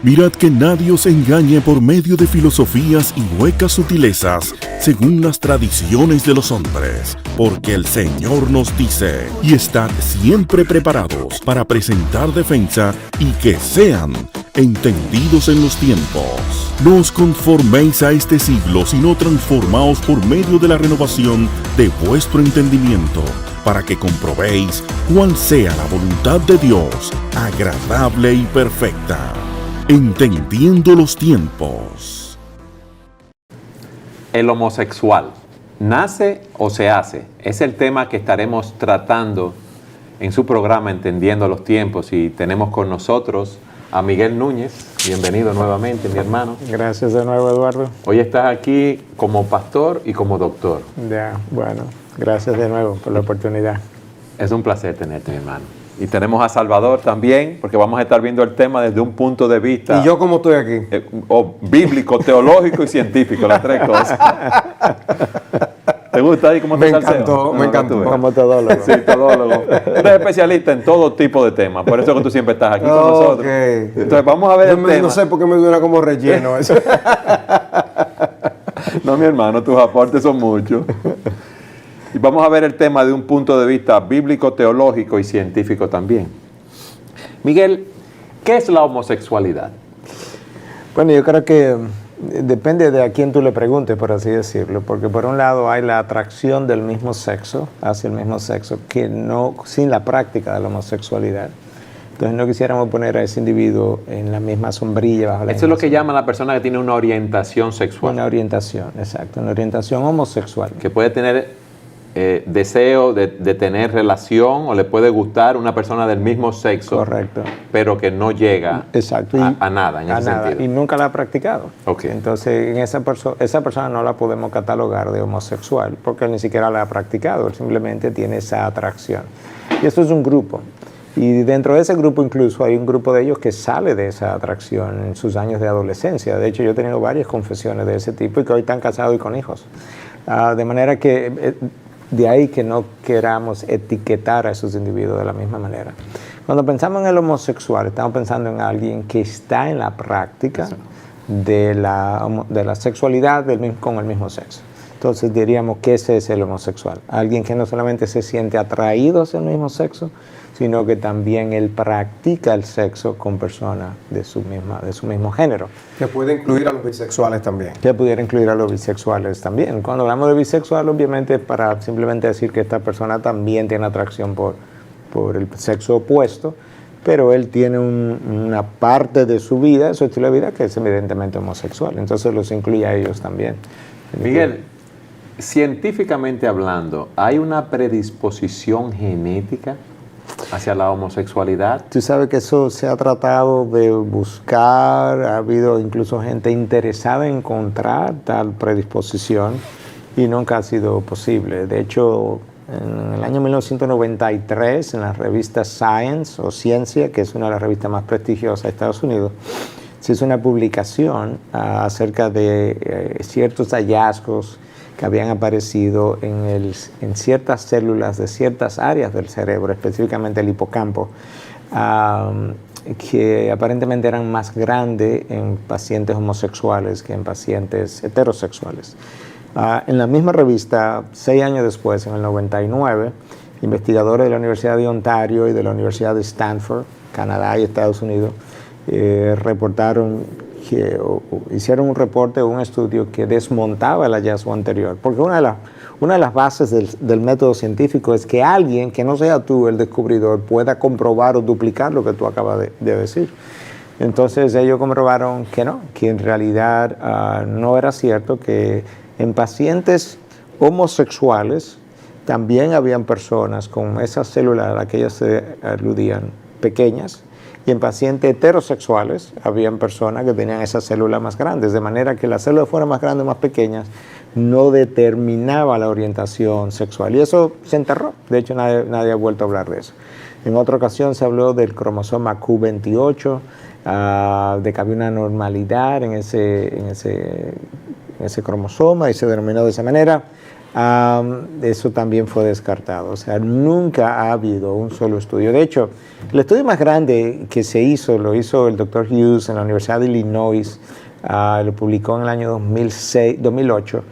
Mirad que nadie os engañe por medio de filosofías y huecas sutilezas, según las tradiciones de los hombres, porque el Señor nos dice, y estad siempre preparados para presentar defensa y que sean entendidos en los tiempos. No os conforméis a este siglo, sino transformaos por medio de la renovación de vuestro entendimiento, para que comprobéis cuál sea la voluntad de Dios, agradable y perfecta. Entendiendo los tiempos. El homosexual, ¿nace o se hace? Es el tema que estaremos tratando en su programa Entendiendo los Tiempos, y tenemos con nosotros a Miguel Núñez. Bienvenido nuevamente, mi hermano. Gracias de nuevo, Eduardo. Hoy estás aquí como pastor y como doctor. Ya, bueno, gracias de nuevo por la oportunidad. Es un placer tenerte, mi hermano. Y tenemos a Salvador también, porque vamos a estar viendo el tema desde un punto de vista... ¿Y yo cómo estoy aquí? Bíblico, teológico y científico, las tres cosas. ¿Te gusta ahí cómo te salseo? Me encantó. Como todólogo. Sí, todólogo. Tú eres especialista en todo tipo de temas, por eso que tú siempre estás aquí con nosotros. Entonces vamos a ver el tema. No sé por qué me suena como relleno eso. No, mi hermano, tus aportes son muchos. Y vamos a ver el tema de un punto de vista bíblico, teológico y científico también. Miguel, ¿qué es la homosexualidad? Bueno, yo creo que depende de a quién tú le preguntes, por así decirlo, porque por un lado hay la atracción del mismo sexo, hacia el mismo sexo, que no, sin la práctica de la homosexualidad. Entonces no quisiéramos poner a ese individuo en la misma sombrilla. Bajo la Eso es lo que llama la persona que tiene una orientación sexual. Una orientación, exacto, una orientación homosexual. Que puede tener deseo de tener relación, o le puede gustar una persona del mismo sexo. Correcto. Pero que no llega exacto. A nada en ese sentido. Y nunca la ha practicado. Okay. Entonces en esa persona no la podemos catalogar de homosexual, porque él ni siquiera la ha practicado, él simplemente tiene esa atracción. Y esto es un grupo. Y dentro de ese grupo incluso hay un grupo de ellos que sale de esa atracción en sus años de adolescencia. De hecho, yo he tenido varias confesiones de ese tipo y que hoy están casados y con hijos. De manera que de ahí que no queramos etiquetar a esos individuos de la misma manera. Cuando pensamos en el homosexual, estamos pensando en alguien que está en la práctica de la sexualidad con el mismo sexo. Entonces diríamos que ese es el homosexual. Alguien que no solamente se siente atraído hacia el mismo sexo, sino que también él practica el sexo con personas de su mismo género. Que puede incluir a los bisexuales también. Que pudiera incluir a los bisexuales también. Cuando hablamos de bisexual, obviamente es para simplemente decir que esta persona también tiene atracción por el sexo opuesto, pero él tiene una parte de su vida, de su estilo de vida, que es evidentemente homosexual. Entonces los incluye a ellos también. Miguel, científicamente hablando, ¿hay una predisposición genética hacia la homosexualidad? Tú sabes que eso se ha tratado de buscar, ha habido incluso gente interesada en encontrar tal predisposición y nunca ha sido posible. De hecho, en el año 1993, en la revista Science o Ciencia, que es una de las revistas más prestigiosas de Estados Unidos, se hizo una publicación acerca de ciertos hallazgos que habían aparecido en ciertas células de ciertas áreas del cerebro, específicamente el hipocampo, que aparentemente eran más grandes en pacientes homosexuales que en pacientes heterosexuales. En la misma revista, 6 años después, en el 99, investigadores de la Universidad de Ontario y de la Universidad de Stanford, Canadá y Estados Unidos, hicieron un reporte o un estudio que desmontaba el hallazgo anterior. Porque una de las bases del método científico es que alguien que no sea tú el descubridor pueda comprobar o duplicar lo que tú acabas de decir. Entonces ellos comprobaron que no, que en realidad no era cierto, que en pacientes homosexuales también habían personas con esas células a las que ellos se aludían pequeñas, y en pacientes heterosexuales habían personas que tenían esas células más grandes, de manera que las células fueran más grandes o más pequeñas no determinaba la orientación sexual. Y eso se enterró. De hecho, nadie ha vuelto a hablar de eso. En otra ocasión se habló del cromosoma Q28, de que había una normalidad en ese cromosoma y se denominó de esa manera. Eso también fue descartado. O sea, nunca ha habido un solo estudio. De hecho, el estudio más grande que se hizo, lo hizo el Dr. Hughes en la Universidad de Illinois, lo publicó en el año 2008.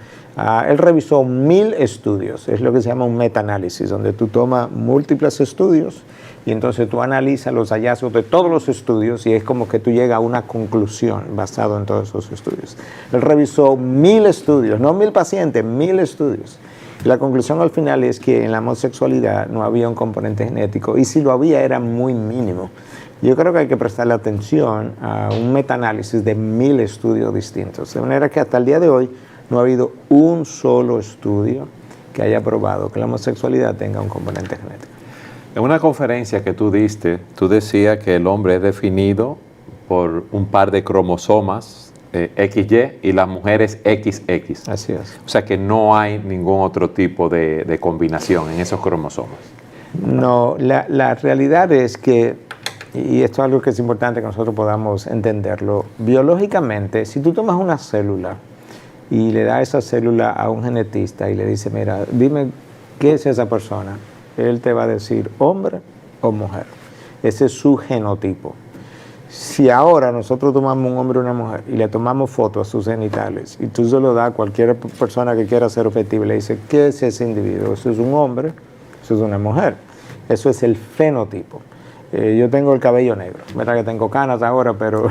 Él revisó 1000 estudios, es lo que se llama un metaanálisis, donde tú tomas múltiples estudios y entonces tú analizas los hallazgos de todos los estudios y es como que tú llegas a una conclusión basado en todos esos estudios. Él revisó 1000 estudios, no 1000 pacientes, 1000 estudios. Y la conclusión al final es que en la homosexualidad no había un componente genético y si lo había era muy mínimo. Yo creo que hay que prestarle atención a un metaanálisis de 1000 estudios distintos, de manera que hasta el día de hoy no ha habido un solo estudio que haya probado que la homosexualidad tenga un componente genético. En una conferencia que tú diste, tú decías que el hombre es definido por un par de cromosomas XY y las mujeres XX. Así es. O sea que no hay ningún otro tipo de combinación en esos cromosomas. No, la realidad es que, y esto es algo que es importante que nosotros podamos entenderlo, biológicamente, si tú tomas una célula y le das esa célula a un genetista y le dice, mira, dime qué es esa persona, él te va a decir hombre o mujer. Ese es su genotipo. Si ahora nosotros tomamos un hombre o una mujer y le tomamos fotos a sus genitales y tú se lo das a cualquier persona que quiera ser objetiva y le dice, ¿qué es ese individuo? ¿Eso es un hombre? ¿Eso es una mujer? Eso es el fenotipo. Yo tengo el cabello negro. Verdad que tengo canas ahora, pero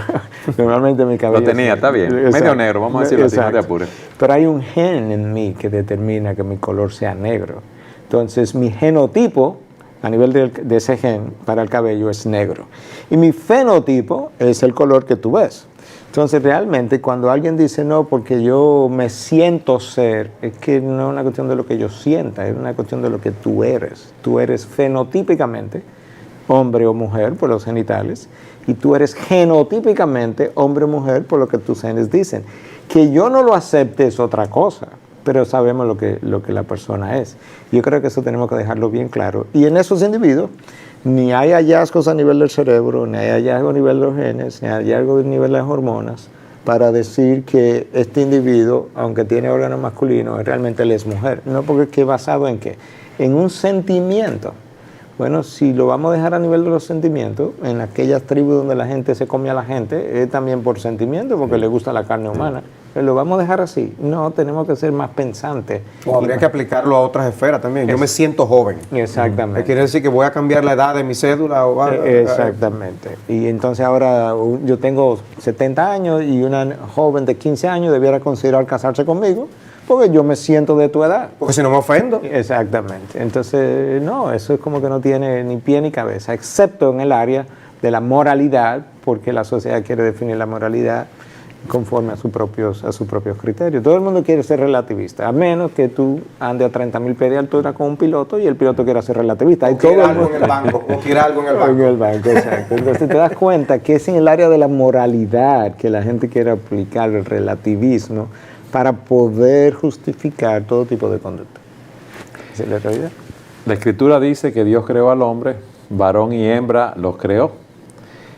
normalmente mi cabello... Lo tenía, está bien. Exacto. Medio negro, vamos a decirlo así, no te Exacto. apures. Pero hay un gen en mí que determina que mi color sea negro. Entonces, mi genotipo, a nivel de ese gen, para el cabello es negro. Y mi fenotipo es el color que tú ves. Entonces, realmente, cuando alguien dice, no, porque yo me siento ser, es que no es una cuestión de lo que yo sienta, es una cuestión de lo que tú eres. Tú eres fenotípicamente hombre o mujer por los genitales, y tú eres genotípicamente hombre o mujer por lo que tus genes dicen. Que yo no lo acepte es otra cosa, pero sabemos lo que la persona es. Yo creo que eso tenemos que dejarlo bien claro. Y en esos individuos, ni hay hallazgos a nivel del cerebro, ni hay hallazgos a nivel de los genes, ni hay hallazgos a nivel de las hormonas, para decir que este individuo, aunque tiene órganos masculinos, realmente él es mujer. No, porque ¿qué basado en qué? En un sentimiento. Bueno, si lo vamos a dejar a nivel de los sentimientos, en aquellas tribus donde la gente se come a la gente, es también por sentimiento, porque le gusta la carne humana. Pero lo vamos a dejar así. No, tenemos que ser más pensantes. O habría que aplicarlo a otras esferas también. Yo me siento joven. Exactamente. ¿Quiere decir que voy a cambiar la edad de mi cédula? O algo? Exactamente. Y entonces ahora yo tengo 70 años y una joven de 15 años debiera considerar casarse conmigo, porque yo me siento de tu edad. Porque si no me ofendo. Exactamente. Entonces, no, eso es como que no tiene ni pie ni cabeza, excepto en el área de la moralidad, porque la sociedad quiere definir la moralidad conforme a sus propios criterios. Todo el mundo quiere ser relativista, a menos que tú andes a 30.000 pies de altura con un piloto y el piloto quiera ser relativista. O quiera algo en el banco. O quiera algo en el banco. En el banco, exacto. Entonces te das cuenta que es en el área de la moralidad que la gente quiere aplicar el relativismo para poder justificar todo tipo de conducta. ¿Esa es la realidad? La Escritura dice que Dios creó al hombre, varón y hembra los creó.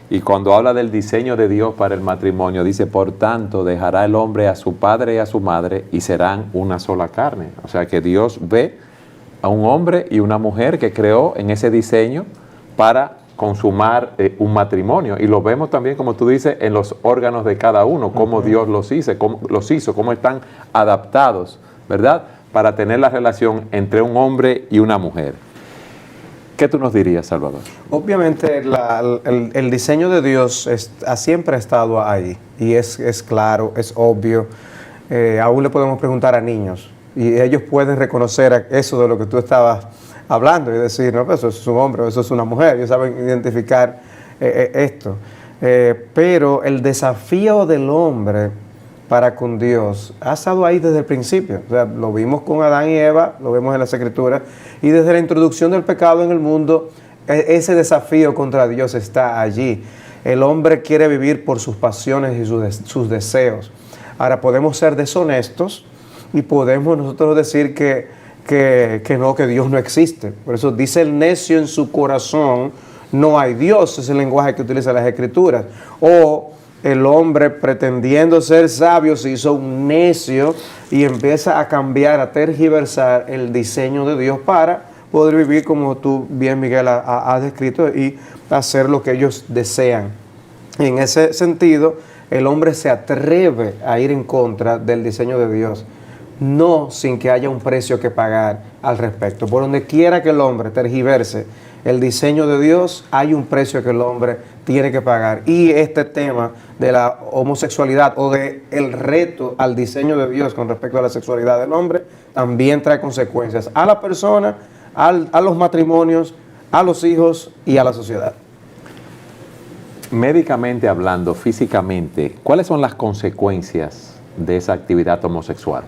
Y cuando habla del diseño de Dios para el matrimonio, dice, por tanto, dejará el hombre a su padre y a su madre y serán una sola carne. O sea que Dios ve a un hombre y una mujer que creó en ese diseño para consumar un matrimonio. Y lo vemos también, como tú dices, en los órganos de cada uno, cómo Dios los hizo, cómo están adaptados, ¿verdad?, para tener la relación entre un hombre y una mujer. ¿Qué tú nos dirías, Salvador? Obviamente el diseño de Dios siempre ha estado ahí y es claro, es obvio. Aún le podemos preguntar a niños y ellos pueden reconocer eso de lo que tú estabas hablando y decir, no, pues eso es un hombre o eso es una mujer. Ellos saben identificar esto. Pero el desafío del hombre para con Dios ha estado ahí desde el principio. O sea, lo vimos con Adán y Eva, lo vemos en las Escrituras, y desde la introducción del pecado en el mundo, ese desafío contra Dios está allí. El hombre quiere vivir por sus pasiones y sus deseos. Ahora, podemos ser deshonestos y podemos nosotros decir que Dios no existe. Por eso dice el necio en su corazón, no hay Dios, es el lenguaje que utiliza las Escrituras. O el hombre, pretendiendo ser sabio, se hizo un necio y empieza a cambiar, a tergiversar el diseño de Dios para poder vivir como tú bien, Miguel, has descrito, y hacer lo que ellos desean. Y en ese sentido, el hombre se atreve a ir en contra del diseño de Dios, no sin que haya un precio que pagar al respecto. Por donde quiera que el hombre tergiverse el diseño de Dios, hay un precio que el hombre tiene que pagar. Y este tema de la homosexualidad o de el reto al diseño de Dios con respecto a la sexualidad del hombre también trae consecuencias a la persona, a los matrimonios, a los hijos y a la sociedad. Médicamente hablando, físicamente, ¿cuáles son las consecuencias de esa actividad homosexual?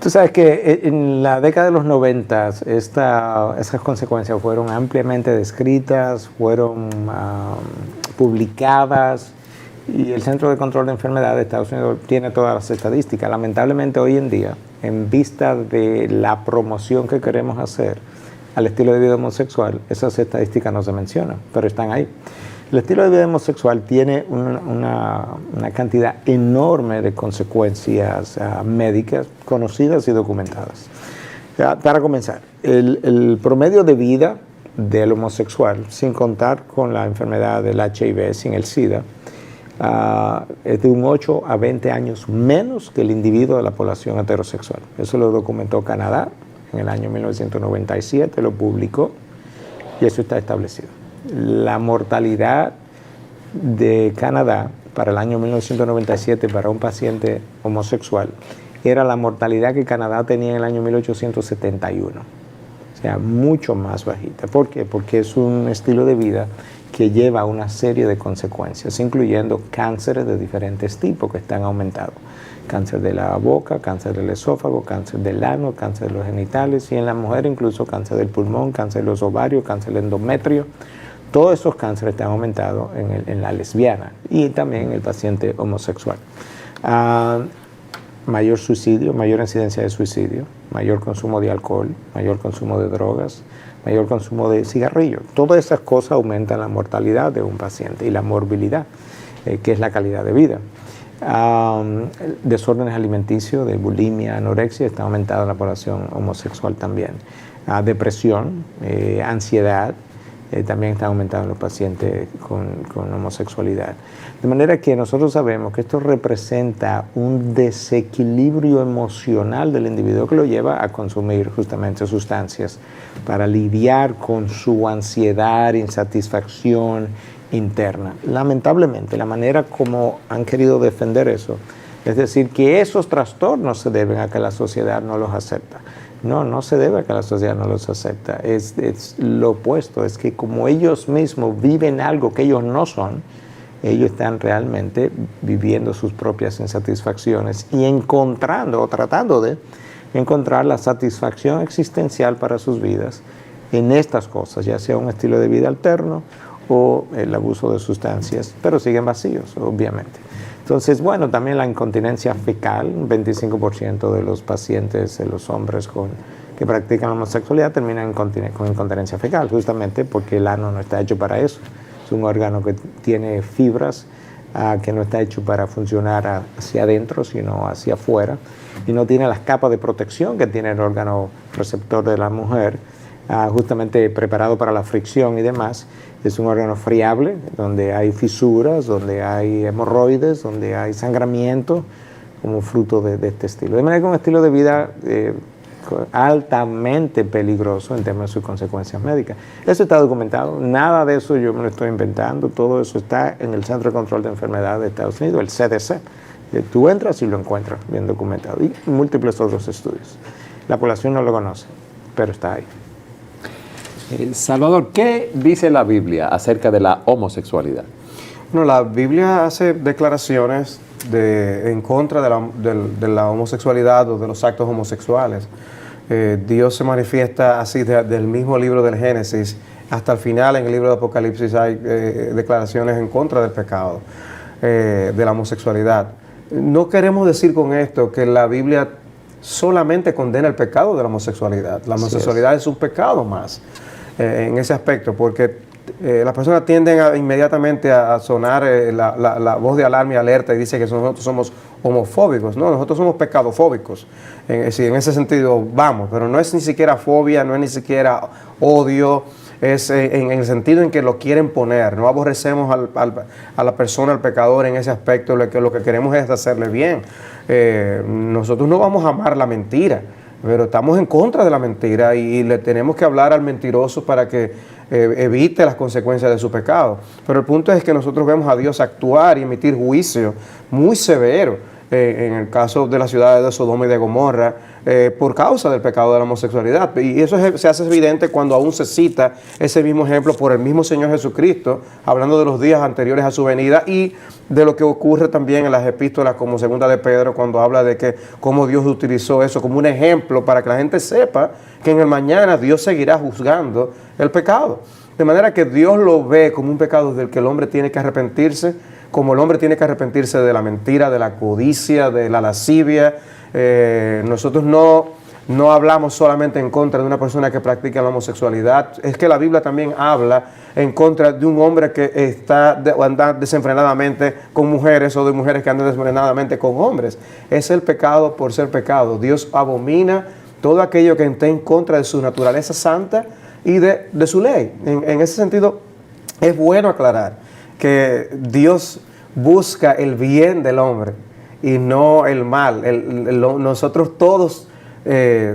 Tú sabes que en la década de los 90 esas consecuencias fueron ampliamente descritas, fueron publicadas, y el Centro de Control de Enfermedades de Estados Unidos tiene todas las estadísticas. Lamentablemente hoy en día, en vista de la promoción que queremos hacer al estilo de vida homosexual, esas estadísticas no se mencionan, pero están ahí. El estilo de vida homosexual tiene una cantidad enorme de consecuencias médicas conocidas y documentadas. Para comenzar, el promedio de vida del homosexual, sin contar con la enfermedad del HIV, sin el SIDA, es de un 8 a 20 años menos que el individuo de la población heterosexual. Eso lo documentó Canadá en el año 1997, lo publicó, y eso está establecido. La mortalidad de Canadá para el año 1997 para un paciente homosexual era la mortalidad que Canadá tenía en el año 1871. O sea, mucho más bajita. ¿Por qué? Porque es un estilo de vida que lleva una serie de consecuencias, incluyendo cánceres de diferentes tipos que están aumentados. Cáncer de la boca, cáncer del esófago, cáncer del ano, cáncer de los genitales, y en la mujer incluso cáncer del pulmón, cáncer de los ovarios, cáncer del endometrio. Todos esos cánceres están aumentados en la lesbiana y también en el paciente homosexual. Mayor suicidio, mayor incidencia de suicidio, mayor consumo de alcohol, mayor consumo de drogas, mayor consumo de cigarrillos. Todas esas cosas aumentan la mortalidad de un paciente y la morbilidad, que es la calidad de vida. Desórdenes alimenticios, de bulimia, anorexia, está aumentada en la población homosexual también. Depresión, ansiedad, también está aumentando en los pacientes con homosexualidad. De manera que nosotros sabemos que esto representa un desequilibrio emocional del individuo que lo lleva a consumir justamente sustancias para lidiar con su ansiedad, insatisfacción interna. Lamentablemente, la manera como han querido defender eso, es decir, que esos trastornos se deben a que la sociedad no los acepta. No se debe a que la sociedad no los acepta. Es lo opuesto, es que como ellos mismos viven algo que ellos no son, ellos están realmente viviendo sus propias insatisfacciones y encontrando o tratando de encontrar la satisfacción existencial para sus vidas en estas cosas, ya sea un estilo de vida alterno o el abuso de sustancias, pero siguen vacíos, obviamente. Entonces, bueno, también la incontinencia fecal, un 25% de los pacientes, de los hombres que practican la homosexualidad terminan con incontinencia fecal, justamente porque el ano no está hecho para eso. Es un órgano que tiene fibras que no está hecho para funcionar hacia adentro, sino hacia afuera, y no tiene las capas de protección que tiene el órgano receptor de la mujer, justamente preparado para la fricción y demás. Es un órgano friable, donde hay fisuras, donde hay hemorroides, donde hay sangramiento, como fruto de este estilo. De manera que un estilo de vida altamente peligroso en términos de sus consecuencias médicas. Eso está documentado, nada de eso yo me lo estoy inventando, todo eso está en el Centro de Control de Enfermedades de Estados Unidos, el CDC. Tú entras y lo encuentras bien documentado, y múltiples otros estudios. La población no lo conoce, pero está ahí. Salvador, ¿qué dice la Biblia acerca de la homosexualidad? No, la Biblia hace declaraciones en contra de la homosexualidad o de los actos homosexuales. Dios se manifiesta así del mismo libro del Génesis hasta el final. En el libro de Apocalipsis hay declaraciones en contra del pecado, de la homosexualidad. No queremos decir con esto que la Biblia solamente condena el pecado de la homosexualidad. La homosexualidad es un pecado más en ese aspecto, porque las personas tienden inmediatamente a sonar la voz de alarma y alerta y dice que nosotros somos homofóbicos. No, nosotros somos pecadofóbicos. Sí, en ese sentido vamos, pero no es ni siquiera fobia, no es ni siquiera odio, es en el sentido en que lo quieren poner. No aborrecemos a la persona, al pecador en ese aspecto, lo que queremos es hacerle bien. Nosotros no vamos a amar la mentira, pero estamos en contra de la mentira y le tenemos que hablar al mentiroso para que evite las consecuencias de su pecado. Pero el punto es que nosotros vemos a Dios actuar y emitir juicio muy severo en el caso de las ciudades de Sodoma y de Gomorra por causa del pecado de la homosexualidad. Y eso se hace evidente cuando aún se cita ese mismo ejemplo por el mismo Señor Jesucristo, hablando de los días anteriores a su venida y de lo que ocurre también en las epístolas como segunda de Pedro, cuando habla de que cómo Dios utilizó eso como un ejemplo para que la gente sepa que en el mañana Dios seguirá juzgando el pecado. De manera que Dios lo ve como un pecado del que el hombre tiene que arrepentirse, como el hombre tiene que arrepentirse de la mentira, de la codicia, de la lascivia. Nosotros no hablamos solamente en contra de una persona que practica la homosexualidad, es que la Biblia también habla en contra de un hombre que anda desenfrenadamente con mujeres o de mujeres que andan desenfrenadamente con hombres. Es el pecado por ser pecado. Dios abomina todo aquello que esté en contra de su naturaleza santa y de su ley. En ese sentido, es bueno aclarar que Dios busca el bien del hombre y no el mal. Nosotros todos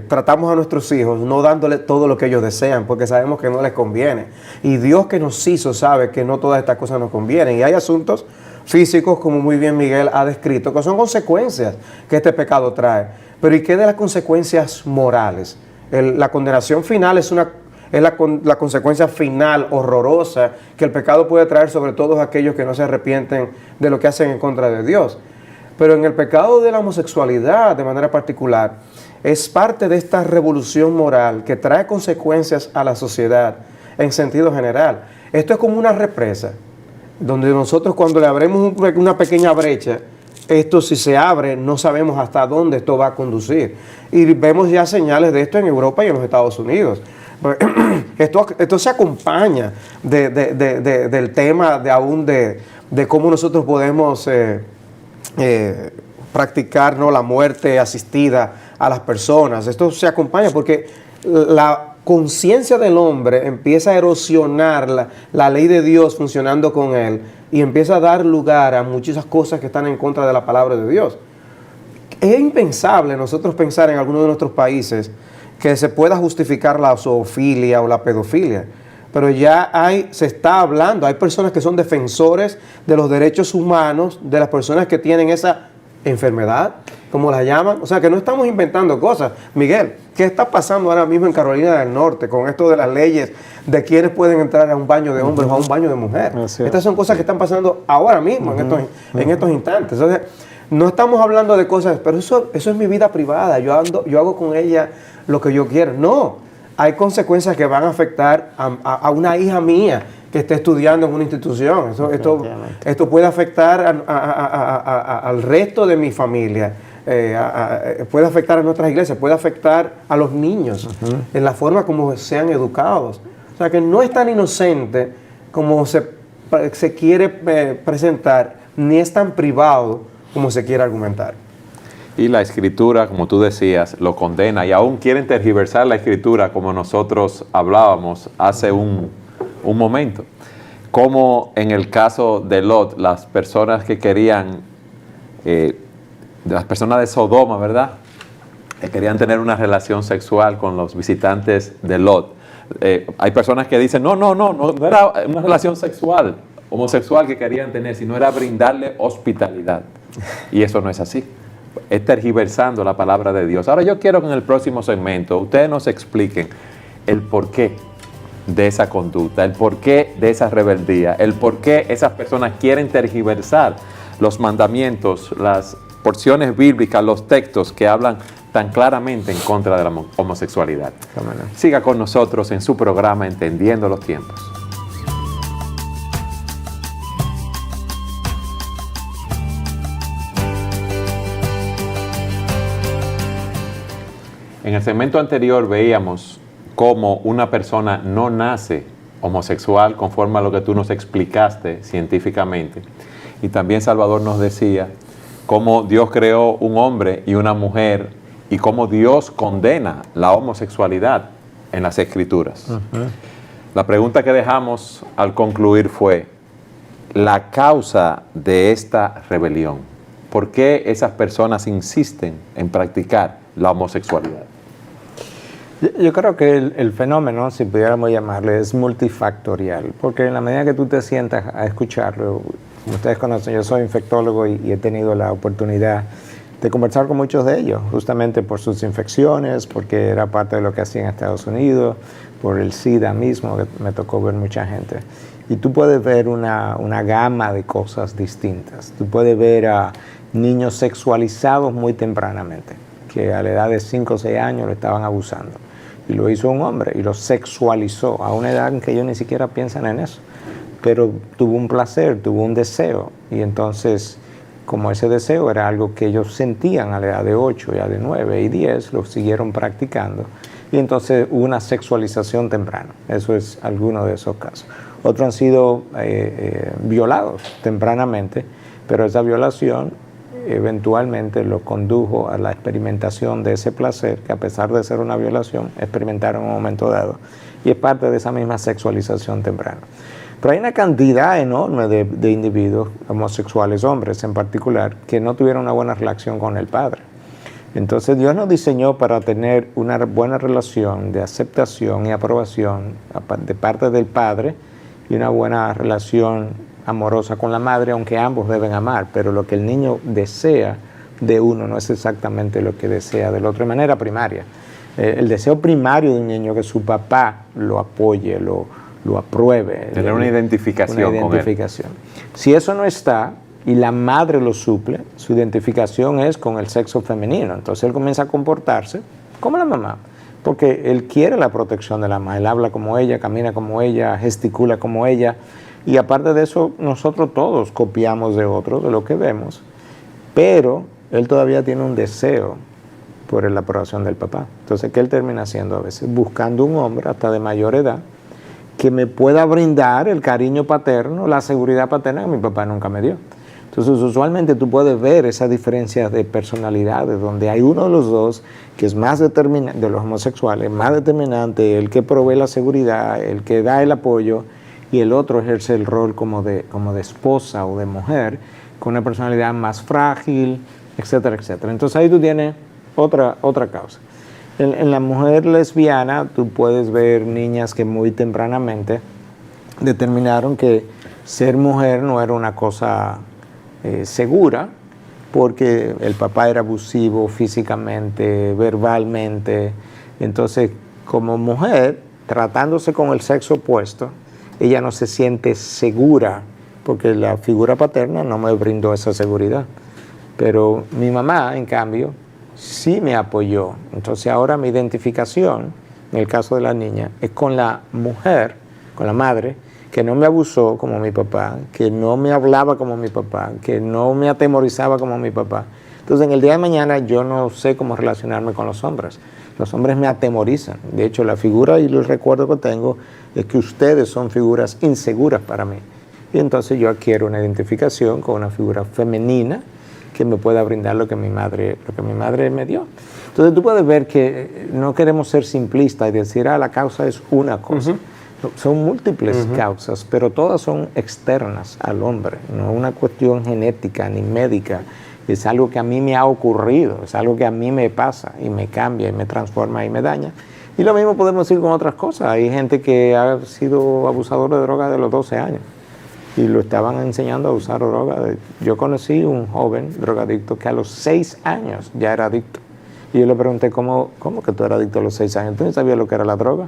tratamos a nuestros hijos no dándole todo lo que ellos desean, porque sabemos que no les conviene. Y Dios que nos hizo sabe que no todas estas cosas nos convienen. Y hay asuntos físicos, como muy bien Miguel ha descrito, que son consecuencias que este pecado trae. Pero ¿y qué de las consecuencias morales? La condenación final es la consecuencia final horrorosa que el pecado puede traer sobre todos aquellos que no se arrepienten de lo que hacen en contra de Dios. Pero en el pecado de la homosexualidad, de manera particular, es parte de esta revolución moral que trae consecuencias a la sociedad en sentido general. Esto es como una represa, donde nosotros cuando le abrimos una pequeña brecha, esto si se abre, no sabemos hasta dónde esto va a conducir. Y vemos ya señales de esto en Europa y en los Estados Unidos. Esto se acompaña del tema de cómo nosotros podemos practicar, ¿no?, la muerte asistida a las personas. Esto se acompaña porque la conciencia del hombre empieza a erosionar la ley de Dios funcionando con él y empieza a dar lugar a muchas cosas que están en contra de la palabra de Dios. Es impensable nosotros pensar en algunos de nuestros países que se pueda justificar la zoofilia o la pedofilia, pero ya se está hablando, hay personas que son defensores de los derechos humanos de las personas que tienen esa enfermedad, como la llaman. O sea, que no estamos inventando cosas. Miguel, ¿qué está pasando ahora mismo en Carolina del Norte con esto de las leyes de quienes pueden entrar a un baño de hombres o a un baño de mujeres? Estas son cosas que están pasando ahora mismo, en estos instantes. Entonces, no estamos hablando de cosas, pero eso es mi vida privada, yo hago con ella lo que yo quiero. No, hay consecuencias que van a afectar a una hija mía que esté estudiando en una institución. Esto puede afectar al resto de mi familia, puede afectar a nuestras iglesias, puede afectar a los niños en la forma como sean educados. O sea, que no es tan inocente como se quiere presentar, ni es tan privado como se quiere argumentar. Y la Escritura, como tú decías, lo condena y aún quieren tergiversar la Escritura como nosotros hablábamos hace un momento. Como en el caso de Lot, las personas que querían, las personas de Sodoma, ¿verdad?, que querían tener una relación sexual con los visitantes de Lot. Hay personas que dicen, no era una relación sexual, homosexual que querían tener, sino era brindarle hospitalidad. Y eso no es así. Es tergiversando la palabra de Dios. Ahora yo quiero que en el próximo segmento ustedes nos expliquen el porqué de esa conducta, el porqué de esa rebeldía, el porqué esas personas quieren tergiversar los mandamientos, las porciones bíblicas, los textos que hablan tan claramente en contra de la homosexualidad. Siga con nosotros en su programa Entendiendo los Tiempos. En el segmento anterior veíamos cómo una persona no nace homosexual conforme a lo que tú nos explicaste científicamente. Y también Salvador nos decía cómo Dios creó un hombre y una mujer y cómo Dios condena la homosexualidad en las Escrituras. La pregunta que dejamos al concluir fue la causa de esta rebelión. ¿Por qué esas personas insisten en practicar la homosexualidad? Yo creo que el fenómeno, si pudiéramos llamarle, es multifactorial, porque en la medida que tú te sientas a escucharlo, como ustedes conocen, yo soy infectólogo y he tenido la oportunidad de conversar con muchos de ellos, justamente por sus infecciones, porque era parte de lo que hacía en Estados Unidos, por el SIDA mismo, que me tocó ver mucha gente. Y tú puedes ver una gama de cosas distintas. Tú puedes ver a niños sexualizados muy tempranamente, que a la edad de 5 o 6 años lo estaban abusando. Y lo hizo un hombre y lo sexualizó a una edad en que ellos ni siquiera piensan en eso. Pero tuvo un placer, tuvo un deseo. Y entonces, como ese deseo era algo que ellos sentían a la edad de 8, ya de 9 y 10, lo siguieron practicando. Y entonces hubo una sexualización temprana. Eso es alguno de esos casos. Otros han sido violados tempranamente, pero esa violación eventualmente lo condujo a la experimentación de ese placer, que a pesar de ser una violación, experimentaron en un momento dado. Y es parte de esa misma sexualización temprana. Pero hay una cantidad enorme de individuos homosexuales, hombres en particular, que no tuvieron una buena relación con el padre. Entonces Dios nos diseñó para tener una buena relación de aceptación y aprobación de parte del padre y una buena relación amorosa con la madre, aunque ambos deben amar, pero lo que el niño desea de uno no es exactamente lo que desea del otro de manera primaria. El deseo primario de un niño es que su papá lo apoye, lo apruebe. Tener una identificación con él. Si eso no está y la madre lo suple, su identificación es con el sexo femenino. Entonces él comienza a comportarse como la mamá, porque él quiere la protección de la mamá. Él habla como ella, camina como ella, gesticula como ella. Y aparte de eso, nosotros todos copiamos de otros, de lo que vemos, pero él todavía tiene un deseo por la aprobación del papá. Entonces, ¿qué él termina haciendo a veces? Buscando un hombre hasta de mayor edad que me pueda brindar el cariño paterno, la seguridad paterna que mi papá nunca me dio. Entonces, usualmente tú puedes ver esa diferencia de personalidades, donde hay uno de los dos que es más determinante, de los homosexuales, más determinante, el que provee la seguridad, el que da el apoyo, y el otro ejerce el rol como de esposa o de mujer, con una personalidad más frágil, etcétera, etcétera. Entonces ahí tú tienes otra causa. En la mujer lesbiana tú puedes ver niñas que muy tempranamente determinaron que ser mujer no era una cosa segura, porque el papá era abusivo físicamente, verbalmente. Entonces, como mujer, tratándose con el sexo opuesto, ella no se siente segura, porque la figura paterna no me brindó esa seguridad. Pero mi mamá, en cambio, sí me apoyó. Entonces ahora mi identificación, en el caso de la niña, es con la mujer, con la madre, que no me abusó como mi papá, que no me hablaba como mi papá, que no me atemorizaba como mi papá. Entonces en el día de mañana yo no sé cómo relacionarme con los hombres. Los hombres me atemorizan. De hecho, la figura y el recuerdo que tengo es que ustedes son figuras inseguras para mí. Y entonces yo adquiero una identificación con una figura femenina que me pueda brindar lo que mi madre me dio. Entonces tú puedes ver que no queremos ser simplistas y decir, la causa es una cosa. Son múltiples causas, pero todas son externas al hombre. No es una cuestión genética ni médica. Es algo que a mí me ha ocurrido, es algo que a mí me pasa y me cambia y me transforma y me daña. Y lo mismo podemos decir con otras cosas. Hay gente que ha sido abusador de droga de los 12 años y lo estaban enseñando a usar droga. Yo conocí un joven drogadicto que a los 6 años ya era adicto. Y yo le pregunté, ¿cómo que tú eras adicto a los 6 años? ¿Tú no sabías lo que era la droga?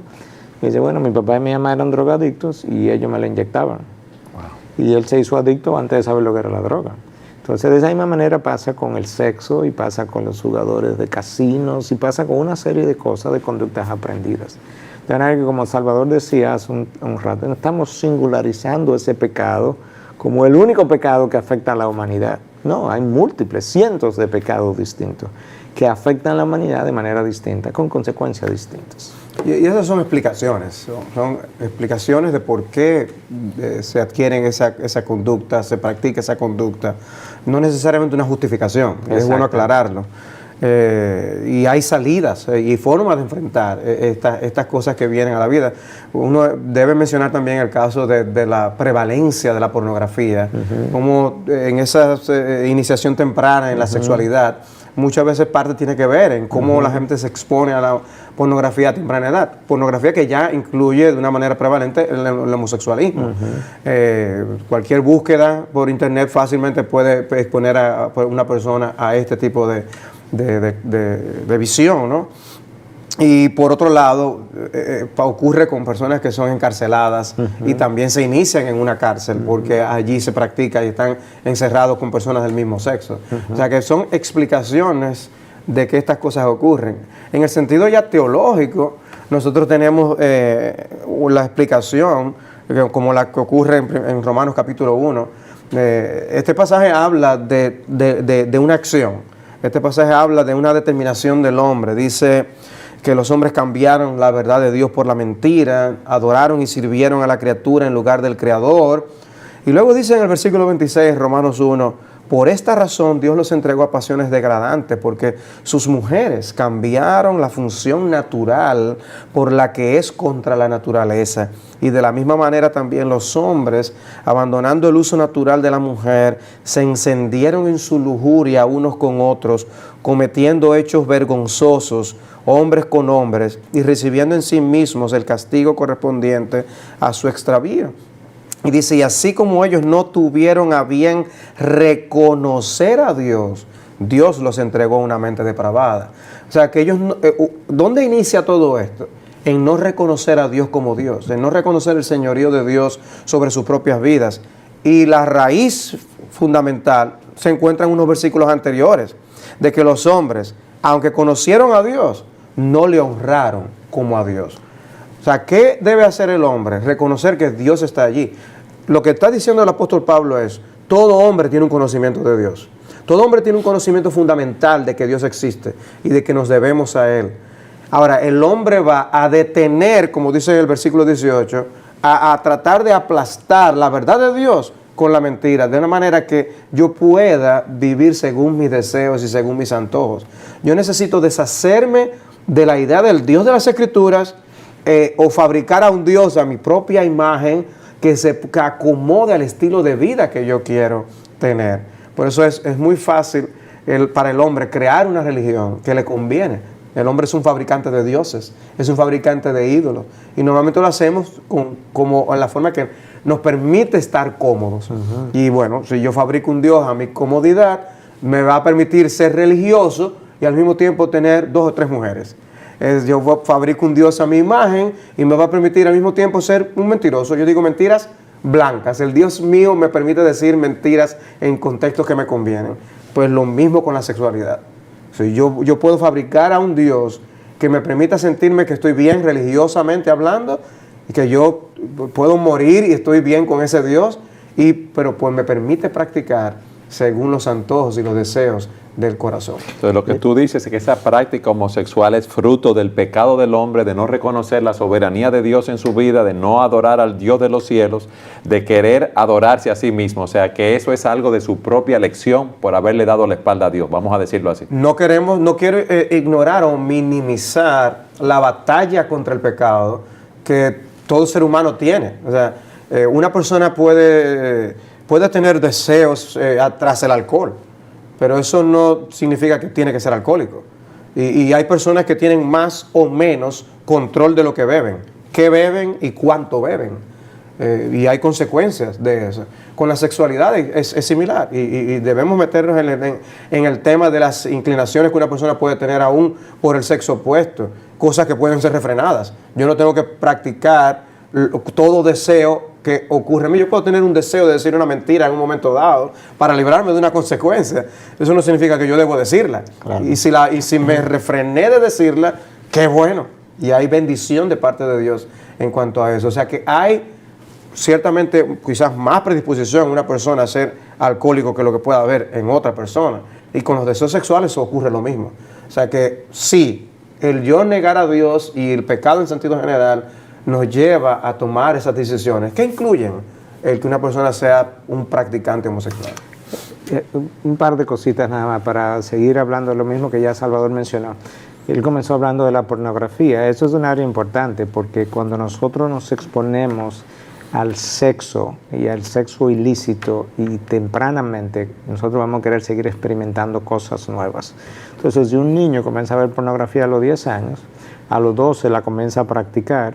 Y dice, bueno, mi papá y mi mamá eran drogadictos y ellos me la inyectaban. Wow. Y él se hizo adicto antes de saber lo que era la droga. Entonces, de esa misma manera pasa con el sexo y pasa con los jugadores de casinos y pasa con una serie de cosas, de conductas aprendidas. De manera que, como Salvador decía hace un rato, no estamos singularizando ese pecado como el único pecado que afecta a la humanidad. No, hay múltiples, cientos de pecados distintos que afectan a la humanidad de manera distinta, con consecuencias distintas. Y esas son explicaciones, son explicaciones de por qué se adquieren esa conducta, se practica esa conducta. No necesariamente una justificación, es bueno aclararlo. Y hay salidas y formas de enfrentar estas cosas que vienen a la vida. Uno debe mencionar también el caso de la prevalencia de la pornografía, como en esa iniciación temprana en la sexualidad, muchas veces parte tiene que ver en cómo la gente se expone a la pornografía a temprana edad. Pornografía que ya incluye de una manera prevalente el homosexualismo. Cualquier búsqueda por internet fácilmente puede exponer a una persona a este tipo de visión, ¿no? Y por otro lado, ocurre con personas que son encarceladas y también se inician en una cárcel porque allí se practica y están encerrados con personas del mismo sexo. O sea que son explicaciones de que estas cosas ocurren. En el sentido ya teológico, nosotros tenemos la explicación, como la que ocurre en Romanos capítulo 1. Este pasaje habla de una acción. Este pasaje habla de una determinación del hombre. Dice que los hombres cambiaron la verdad de Dios por la mentira, adoraron y sirvieron a la criatura en lugar del Creador. Y luego dice en el versículo 26, Romanos 1, por esta razón Dios los entregó a pasiones degradantes, porque sus mujeres cambiaron la función natural por la que es contra la naturaleza. Y de la misma manera también los hombres, abandonando el uso natural de la mujer, se encendieron en su lujuria unos con otros, cometiendo hechos vergonzosos, hombres con hombres, y recibiendo en sí mismos el castigo correspondiente a su extravío. Y dice, y así como ellos no tuvieron a bien reconocer a Dios, Dios los entregó a una mente depravada. O sea, que ellos, ¿dónde inicia todo esto? En no reconocer a Dios como Dios, en no reconocer el señorío de Dios sobre sus propias vidas. Y la raíz fundamental se encuentra en unos versículos anteriores, de que los hombres, aunque conocieron a Dios, no le honraron como a Dios. O sea, ¿qué debe hacer el hombre? Reconocer que Dios está allí. Lo que está diciendo el apóstol Pablo es, todo hombre tiene un conocimiento de Dios. Todo hombre tiene un conocimiento fundamental de que Dios existe y de que nos debemos a Él. Ahora, el hombre va a detener, como dice el versículo 18, a tratar de aplastar la verdad de Dios con la mentira, de una manera que yo pueda vivir según mis deseos y según mis antojos. Yo necesito deshacerme de la idea del Dios de las Escrituras, o fabricar a un Dios a mi propia imagen que acomode al estilo de vida que yo quiero tener. Por eso es muy fácil para el hombre crear una religión que le conviene. El hombre es un fabricante de dioses, es un fabricante de ídolos. Y normalmente lo hacemos como en la forma que nos permite estar cómodos. Y bueno, si yo fabrico un Dios a mi comodidad, me va a permitir ser religioso y al mismo tiempo tener 2 o 3 mujeres. Yo fabrico un Dios a mi imagen y me va a permitir al mismo tiempo ser un mentiroso. Yo digo mentiras blancas. El Dios mío me permite decir mentiras en contextos que me convienen. Pues lo mismo con la sexualidad. Yo puedo fabricar a un Dios que me permita sentirme que estoy bien religiosamente hablando y que yo puedo morir y estoy bien con ese Dios, pero pues me permite practicar según los antojos y los deseos del corazón. Entonces lo que tú dices es que esa práctica homosexual es fruto del pecado del hombre, de no reconocer la soberanía de Dios en su vida, de no adorar al Dios de los cielos, de querer adorarse a sí mismo. O sea que eso es algo de su propia elección por haberle dado la espalda a Dios, vamos a decirlo así. No quiero ignorar o minimizar la batalla contra el pecado que todo ser humano tiene. O sea, una persona puede tener deseos tras el alcohol, pero eso no significa que tiene que ser alcohólico. Y hay personas que tienen más o menos control de lo que beben, qué beben y cuánto beben. Y hay consecuencias de eso. Con la sexualidad es similar y debemos meternos en el tema de las inclinaciones que una persona puede tener aún por el sexo opuesto, cosas que pueden ser refrenadas. Yo no tengo que practicar todo deseo que ocurre a mí. Yo puedo tener un deseo de decir una mentira en un momento dado para librarme de una consecuencia. Eso no significa que yo debo decirla. Claro. Y si me refrené de decirla, qué bueno. Y hay bendición de parte de Dios en cuanto a eso. O sea que hay ciertamente quizás más predisposición en una persona a ser alcohólico que lo que pueda haber en otra persona. Y con los deseos sexuales ocurre lo mismo. O sea que sí, el yo negar a Dios y el pecado en sentido general nos lleva a tomar esas decisiones. ¿Qué incluyen el que una persona sea un practicante homosexual? Un par de cositas nada más para seguir hablando de lo mismo que ya Salvador mencionó. Él comenzó hablando de la pornografía. Eso es un área importante porque cuando nosotros nos exponemos al sexo y al sexo ilícito y tempranamente, nosotros vamos a querer seguir experimentando cosas nuevas. Entonces, si un niño comienza a ver pornografía a los 10 años, a los 12 la comienza a practicar,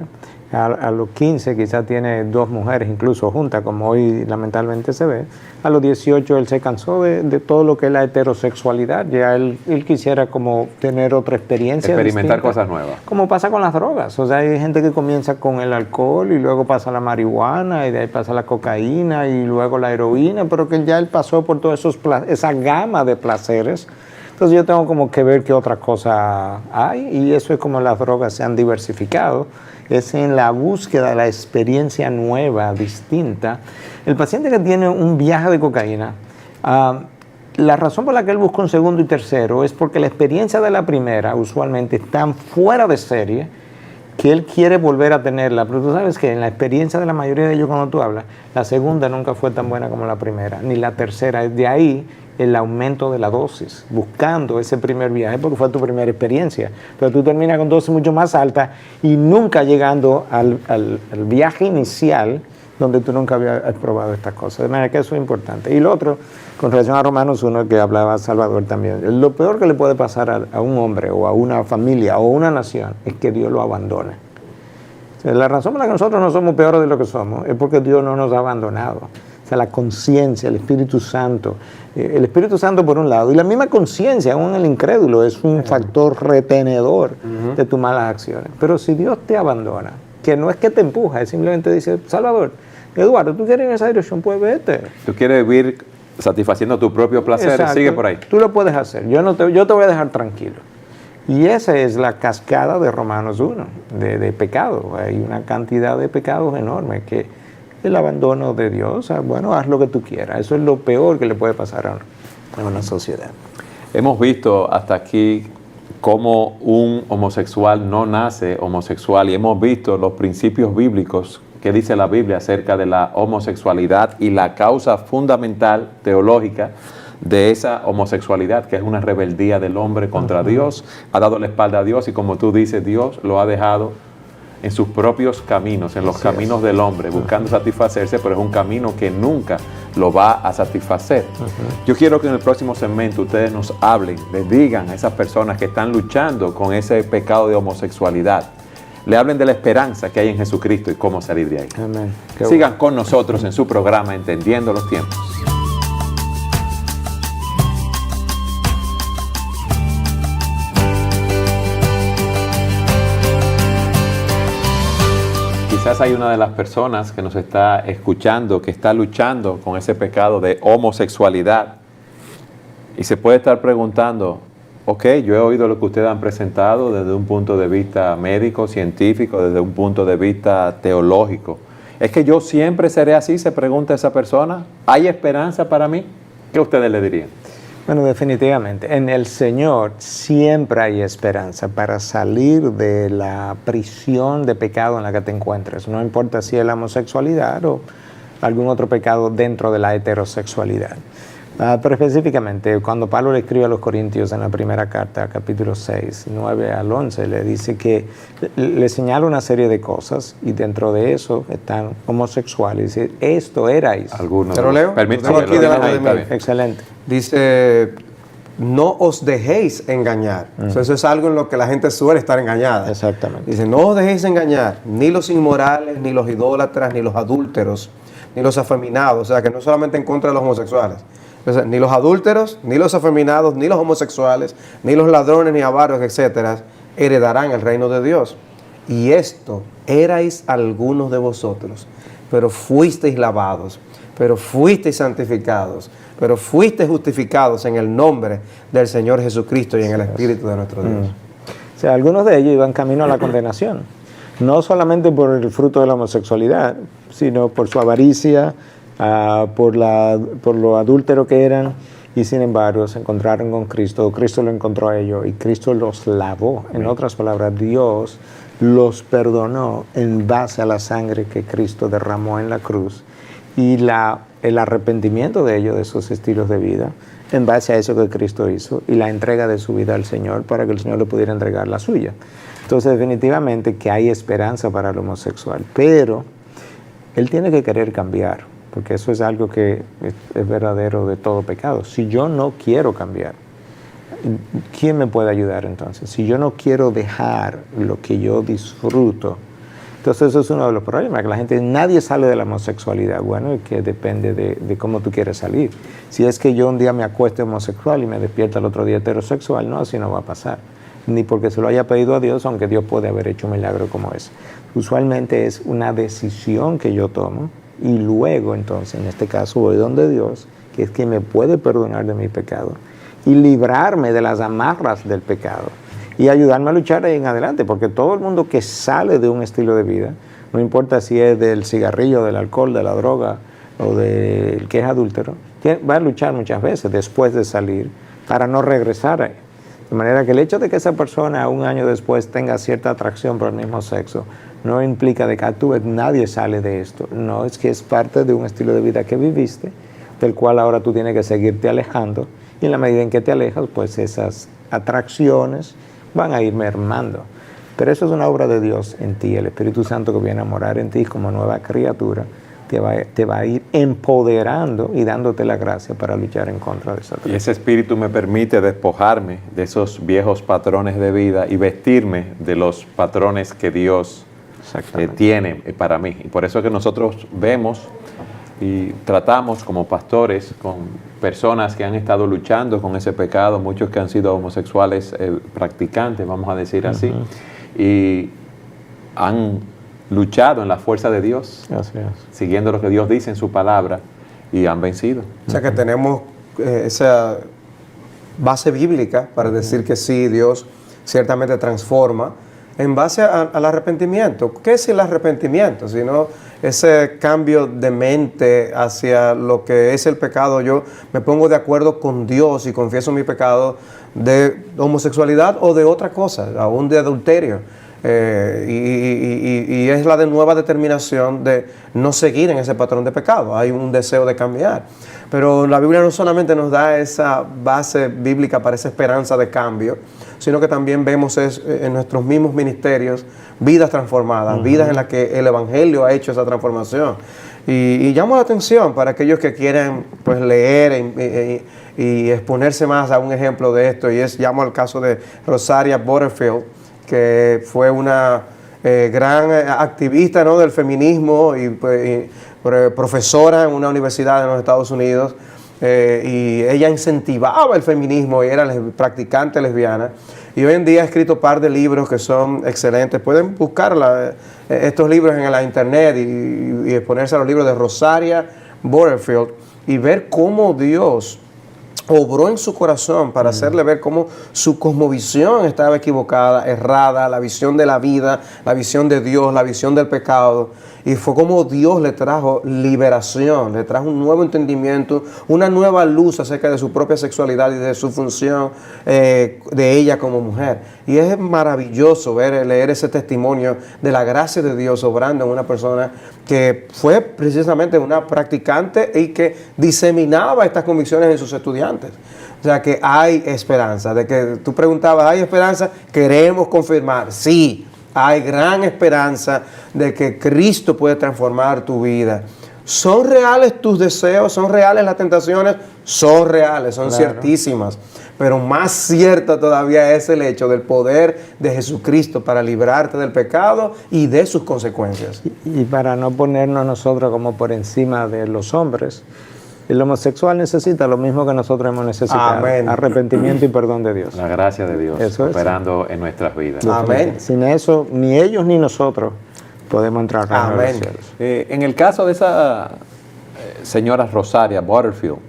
a los 15 quizás tiene 2 mujeres incluso juntas, como hoy lamentablemente se ve, a los 18 él se cansó de todo lo que es la heterosexualidad, ya él quisiera como tener otra experiencia. Experimentar distinta, cosas nuevas. como pasa con las drogas, o sea, hay gente que comienza con el alcohol y luego pasa la marihuana y de ahí pasa la cocaína y luego la heroína, pero que ya él pasó por toda esa gama de placeres. Entonces yo tengo como que ver qué otra cosa hay y eso es como las drogas se han diversificado, es en la búsqueda de la experiencia nueva, distinta. El paciente que tiene un viaje de cocaína, la razón por la que él busca un segundo y tercero es porque la experiencia de la primera usualmente es tan fuera de serie que él quiere volver a tenerla, pero tú sabes que en la experiencia de la mayoría de ellos cuando tú hablas, la segunda nunca fue tan buena como la primera, ni la tercera, de ahí el aumento de la dosis, buscando ese primer viaje porque fue tu primera experiencia, pero tú terminas con dosis mucho más altas y nunca llegando al viaje inicial donde tú nunca habías probado estas cosas, de manera que eso es importante. Y lo otro, con relación a Romanos 1 que hablaba Salvador también, lo peor que le puede pasar a un hombre o a una familia o a una nación es que Dios lo abandone. O sea, la razón por la que nosotros no somos peores de lo que somos es porque Dios no nos ha abandonado. O sea, la conciencia, el Espíritu Santo por un lado, y la misma conciencia, aún el incrédulo, es un factor retenedor de tus malas acciones. Pero si Dios te abandona, que no es que te empuja, es simplemente dice, Salvador, Eduardo, ¿tú quieres ir en esa dirección? Pues vete. Tú quieres vivir satisfaciendo tu propio placer, Exacto. sigue por ahí. Tú lo puedes hacer, yo te voy a dejar tranquilo. Y esa es la cascada de Romanos 1, de pecado. Hay una cantidad de pecados enorme que el abandono de Dios, bueno, haz lo que tú quieras. Eso es lo peor que le puede pasar a una sociedad. Hemos visto hasta aquí cómo un homosexual no nace homosexual y hemos visto los principios bíblicos que dice la Biblia acerca de la homosexualidad y la causa fundamental teológica de esa homosexualidad, que es una rebeldía del hombre contra Dios, ha dado la espalda a Dios y como tú dices, Dios lo ha dejado en sus propios caminos, en los caminos del hombre, buscando satisfacerse, pero es un camino que nunca lo va a satisfacer. Yo quiero que en el próximo segmento ustedes nos hablen, les digan a esas personas que están luchando con ese pecado de homosexualidad, le hablen de la esperanza que hay en Jesucristo y cómo salir de ahí. Amén. Sigan con nosotros en su programa Entendiendo los Tiempos. Quizás hay una de las personas que nos está escuchando que está luchando con ese pecado de homosexualidad y se puede estar preguntando, ok, yo he oído lo que ustedes han presentado desde un punto de vista médico, científico, desde un punto de vista teológico. ¿Es que yo siempre seré así? Se pregunta esa persona. ¿Hay esperanza para mí? ¿Qué ustedes le dirían? Bueno, definitivamente. En el Señor siempre hay esperanza para salir de la prisión de pecado en la que te encuentres. No importa si es la homosexualidad o algún otro pecado dentro de la heterosexualidad. Pero específicamente, cuando Pablo le escribe a los Corintios en la primera carta, capítulo 6, 9 al 11, le dice que le señala una serie de cosas y dentro de eso están homosexuales. Dice, esto erais. Algunos. ¿Te lo leo? Permítame. Lo tengo aquí delante de mí. Excelente. Dice, no os dejéis engañar. O sea, eso es algo en lo que la gente suele estar engañada. Exactamente. Dice, no os dejéis engañar, ni los inmorales, ni los idólatras, ni los adúlteros, ni los afeminados. O sea, que no solamente en contra de los homosexuales. O sea, ni los adúlteros, ni los afeminados, ni los homosexuales, ni los ladrones, ni avaros, etcétera, heredarán el reino de Dios. Y esto erais algunos de vosotros, pero fuisteis lavados, pero fuisteis santificados, pero fuisteis justificados en el nombre del Señor Jesucristo y en el Espíritu de nuestro Dios. O sea, algunos de ellos iban camino a la condenación, no solamente por el fruto de la homosexualidad, sino por su avaricia, por lo adúltero que eran y sin embargo se encontraron con Cristo, Cristo lo encontró a ellos y Cristo los lavó. En otras palabras, Dios los perdonó en base a la sangre que Cristo derramó en la cruz y el arrepentimiento de ellos, de esos estilos de vida, en base a eso que Cristo hizo y la entrega de su vida al Señor para que el Señor le pudiera entregar la suya. Entonces, definitivamente que hay esperanza para el homosexual, pero él tiene que querer cambiar, porque eso es algo que es verdadero de todo pecado. Si yo no quiero cambiar, ¿quién me puede ayudar entonces? Si yo no quiero dejar lo que yo disfruto, entonces eso es uno de los problemas, que la gente, nadie sale de la homosexualidad. Bueno, es que depende de cómo tú quieres salir. Si es que yo un día me acuesto homosexual y me despierto al otro día heterosexual, no, así no va a pasar. Ni porque se lo haya pedido a Dios, aunque Dios puede haber hecho un milagro como ese. Usualmente es una decisión que yo tomo y luego entonces, en este caso, voy donde Dios, que es quien me puede perdonar de mi pecado y librarme de las amarras del pecado y ayudarme a luchar ahí en adelante, porque todo el mundo que sale de un estilo de vida, no importa si es del cigarrillo, del alcohol, de la droga o del que es adúltero, va a luchar muchas veces después de salir para no regresar ahí. De manera que el hecho de que esa persona un año después tenga cierta atracción por el mismo sexo no implica de que nadie sale de esto. No, es que es parte de un estilo de vida que viviste, del cual ahora tú tienes que seguirte alejando, y en la medida en que te alejas, pues esas atracciones van a ir mermando. Pero eso es una obra de Dios en ti. El Espíritu Santo que viene a morar en ti como nueva criatura te va a ir empoderando y dándote la gracia para luchar en contra de esa atracción. Y ese espíritu me permite despojarme de esos viejos patrones de vida y vestirme de los patrones que Dios tiene para mí. Y por eso es que nosotros vemos y tratamos como pastores con personas que han estado luchando con ese pecado, muchos que han sido homosexuales practicantes, vamos a decir así, y han luchado en la fuerza de Dios, siguiendo lo que Dios dice en su palabra, y han vencido. O sea que tenemos esa base bíblica para decir que sí, Dios ciertamente transforma en base al arrepentimiento. ¿Qué es el arrepentimiento? Sino ese cambio de mente hacia lo que es el pecado. Yo me pongo de acuerdo con Dios y confieso mi pecado de homosexualidad o de otra cosa, aún de adulterio. Y es la de nueva determinación de no seguir en ese patrón de pecado. Hay un deseo de cambiar. Pero la Biblia no solamente nos da esa base bíblica para esa esperanza de cambio, sino que también vemos en nuestros mismos ministerios vidas transformadas, vidas en las que el Evangelio ha hecho esa transformación. Y llamo la atención para aquellos que quieren pues, leer y exponerse más a un ejemplo de esto, y llamo al caso de Rosaria Butterfield, que fue una gran activista, ¿no?, del feminismo y profesora en una universidad en los Estados Unidos, y ella incentivaba el feminismo y era practicante lesbiana, y hoy en día ha escrito un par de libros que son excelentes. Pueden buscar estos libros en la internet y exponerse a los libros de Rosaria Butterfield y ver cómo Dios obró en su corazón para hacerle ver cómo su cosmovisión estaba equivocada, errada, la visión de la vida, la visión de Dios, la visión del pecado. Y fue como Dios le trajo liberación, le trajo un nuevo entendimiento, una nueva luz acerca de su propia sexualidad y de su función de ella como mujer. Y es maravilloso leer ese testimonio de la gracia de Dios obrando en una persona que fue precisamente una practicante y que diseminaba estas convicciones en sus estudiantes. O sea que hay esperanza. De que tú preguntabas, ¿hay esperanza? Queremos confirmar, sí. Hay gran esperanza de que Cristo puede transformar tu vida. ¿Son reales tus deseos? ¿Son reales las tentaciones? Son reales, son ciertísimas. Pero más cierta todavía es el hecho del poder de Jesucristo para librarte del pecado y de sus consecuencias. Y para no ponernos nosotros como por encima de los hombres, el homosexual necesita lo mismo que nosotros hemos necesitado. Amén. Arrepentimiento y perdón de Dios. La gracia de Dios Eso operando en nuestras vidas. Amén. Sin eso, ni ellos ni nosotros podemos entrar a los cielos. En el caso de esa señora Rosaria Butterfield,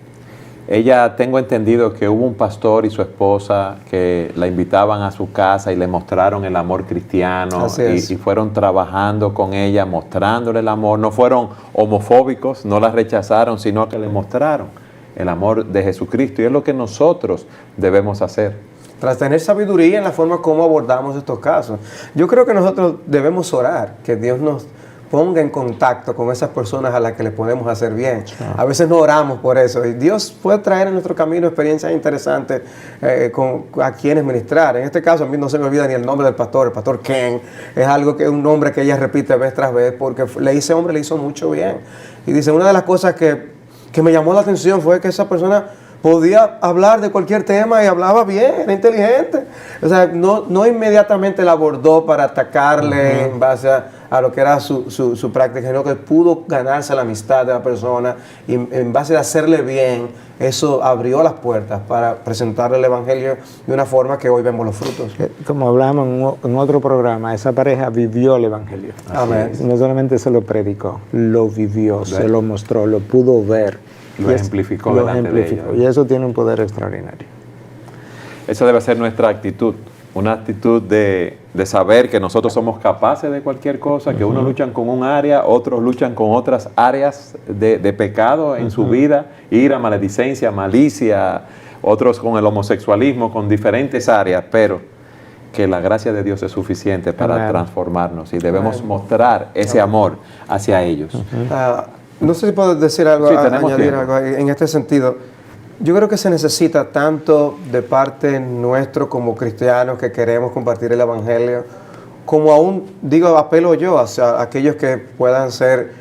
ella, tengo entendido que hubo un pastor y su esposa que la invitaban a su casa y le mostraron el amor cristiano y fueron trabajando con ella, mostrándole el amor. No fueron homofóbicos, no la rechazaron, sino que le mostraron el amor de Jesucristo, y es lo que nosotros debemos hacer. Tras tener sabiduría en la forma como abordamos estos casos. Yo creo que nosotros debemos orar, que Dios nos ponga en contacto con esas personas a las que le podemos hacer bien. A veces no oramos por eso, y Dios puede traer en nuestro camino experiencias interesantes a quienes ministrar. En este caso, a mí no se me olvida ni el nombre del pastor, el pastor Ken. Es algo que es un nombre que ella repite vez tras vez, porque ese hombre le hizo mucho bien. Y dice, una de las cosas que me llamó la atención fue que esa persona podía hablar de cualquier tema y hablaba bien, era inteligente. O sea, no inmediatamente la abordó para atacarle en base a lo que era su práctica, sino que pudo ganarse la amistad de la persona, y en base a hacerle bien, eso abrió las puertas para presentarle el Evangelio de una forma que hoy vemos los frutos. Como hablamos en otro programa, esa pareja vivió el Evangelio. Amén. No solamente se lo predicó, lo vivió, se lo mostró, lo pudo ver. Lo ejemplificó delante de ellos. Y eso tiene un poder extraordinario. Esa debe ser nuestra actitud, una actitud de saber que nosotros somos capaces de cualquier cosa, que unos luchan con un área, otros luchan con otras áreas de pecado en su vida, ira, maledicencia, malicia, otros con el homosexualismo, con diferentes áreas, pero que la gracia de Dios es suficiente para transformarnos, y debemos mostrar ese amor hacia ellos. No sé si puedo decir algo, sí, añadir algo en este sentido. Yo creo que se necesita tanto de parte nuestro como cristianos que queremos compartir el Evangelio, como aún, apelo yo hacia aquellos que puedan ser